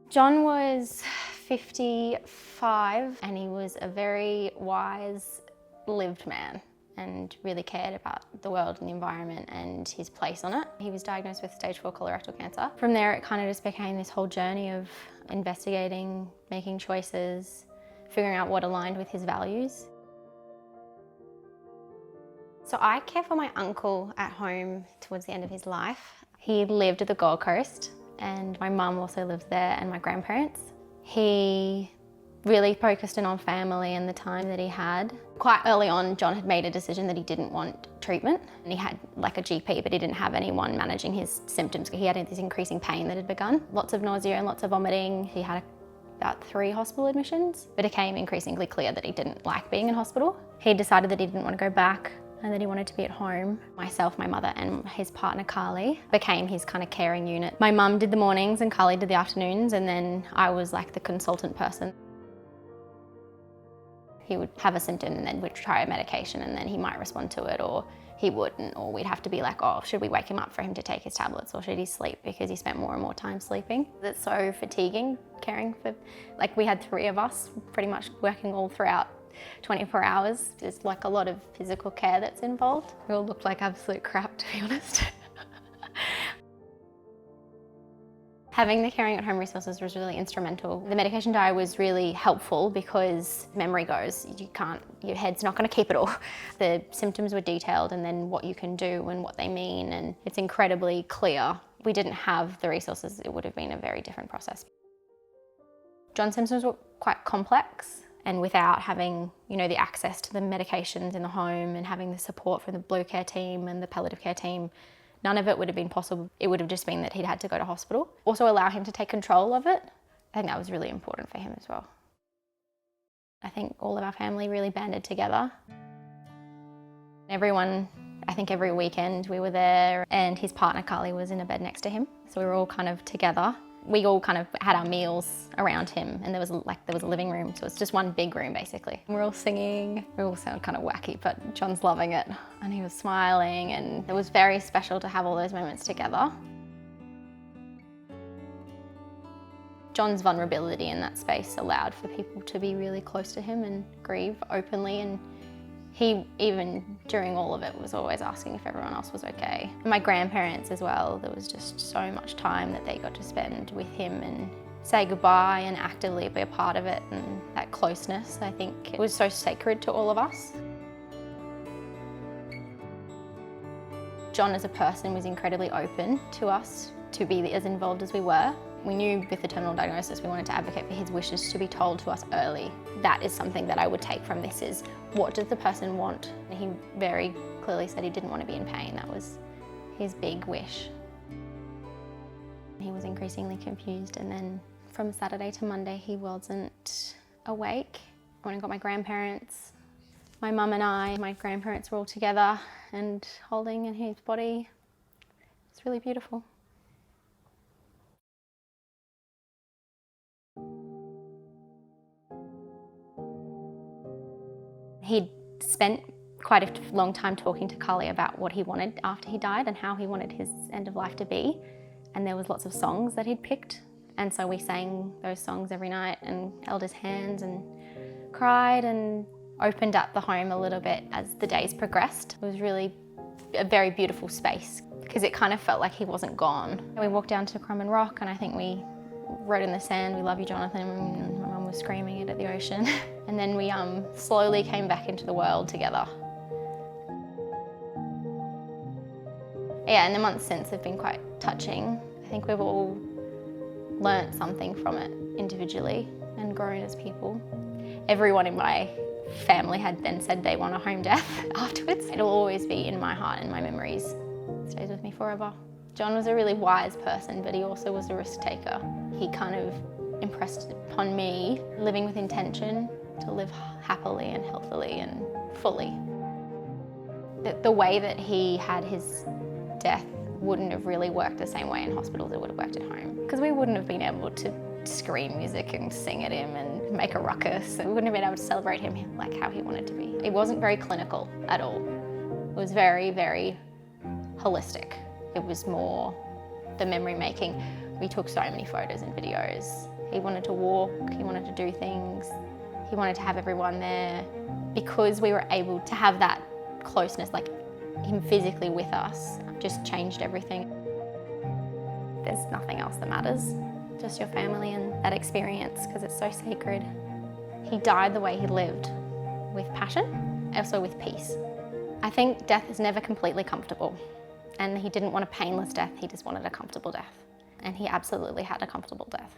John was 55 and he was a very wise, lived man and really cared about the world and the environment and his place on it. He was diagnosed with stage 4 colorectal cancer. From there it kind of just became this whole journey of investigating, making choices, figuring out what aligned with his values. So I care for my uncle at home towards the end of his life. He lived at the Gold Coast and my mum also lives there and my grandparents. He really focused in on family and the time that he had. Quite early on, John had made a decision that he didn't want treatment. And he had like a GP, but he didn't have anyone managing his symptoms. He had this increasing pain that had begun. Lots of nausea and lots of vomiting. He had about 3 hospital admissions, but it became increasingly clear that he didn't like being in hospital. He decided that he didn't want to go back and that he wanted to be at home. Myself, my mother and his partner Carly became his kind of caring unit. My mum did the mornings and Carly did the afternoons, and then I was like the consultant person. He would have a symptom and then we'd try a medication and then he might respond to it or he wouldn't, or we'd have to be like, oh, should we wake him up for him to take his tablets or should he sleep, because he spent more and more time sleeping. It's so fatiguing caring for, like we had 3 of us pretty much working all throughout 24 hours. There's like a lot of physical care that's involved. We all looked like absolute crap, to be honest. Having the Caring at Home resources was really instrumental. The medication diary was really helpful because memory goes, your head's not going to keep it all. The symptoms were detailed and then what you can do and what they mean, and it's incredibly clear. If we didn't have the resources, it would have been a very different process. John's symptoms were quite complex, and without having, the access to the medications in the home and having the support from the Blue Care team and the palliative care team, none of it would have been possible. It would have just been that he'd had to go to hospital. Also allow him to take control of it. I think that was really important for him as well. I think all of our family really banded together. Everyone, I think every weekend we were there, and his partner Carly was in a bed next to him. So we were all kind of together. We all kind of had our meals around him, and there was a living room, so it's just one big room basically. We're all singing, we all sound kind of wacky, but John's loving it and he was smiling, and it was very special to have all those moments together. John's vulnerability in that space allowed for people to be really close to him and grieve openly, and he, even during all of it, was always asking if everyone else was okay. My grandparents as well, there was just so much time that they got to spend with him and say goodbye and actively be a part of it, and that closeness, I think, it was so sacred to all of us. John as a person was incredibly open to us to be as involved as we were. We knew with the terminal diagnosis we wanted to advocate for his wishes to be told to us early. That is something that I would take from this, is what does the person want? He very clearly said he didn't want to be in pain. That was his big wish. He was increasingly confused, and then from Saturday to Monday he wasn't awake. I went and got my grandparents. My mum and my grandparents were all together and holding in his body. It's really beautiful. He'd spent quite a long time talking to Carly about what he wanted after he died and how he wanted his end of life to be. And there was lots of songs that he'd picked. And so we sang those songs every night and held his hands and cried and opened up the home a little bit as the days progressed. It was really a very beautiful space because it kind of felt like he wasn't gone. We walked down to Crumb and Rock, and I think we wrote in the sand, "We love you, Jonathan," and my mum was screaming it at the ocean. And then we slowly came back into the world together. Yeah, and the months since have been quite touching. I think we've all learnt something from it individually and grown as people. Everyone in my family had then said they want a home death afterwards. It'll always be in my heart and my memories. It stays with me forever. John was a really wise person, but he also was a risk taker. He kind of impressed upon me living with intention, to live happily and healthily and fully. The way that he had his death wouldn't have really worked the same way in hospital as it would have worked at home, because we wouldn't have been able to scream music and sing at him and make a ruckus. We wouldn't have been able to celebrate him like how he wanted to be. It wasn't very clinical at all. It was very, very holistic. It was more the memory making. We took so many photos and videos. He wanted to walk, he wanted to do things, he wanted to have everyone there. Because we were able to have that closeness, like him physically with us, just changed everything. There's nothing else that matters, just your family and that experience, because it's so sacred. He died the way he lived, with passion, also with peace. I think death is never completely comfortable, and he didn't want a painless death, he just wanted a comfortable death. And he absolutely had a comfortable death.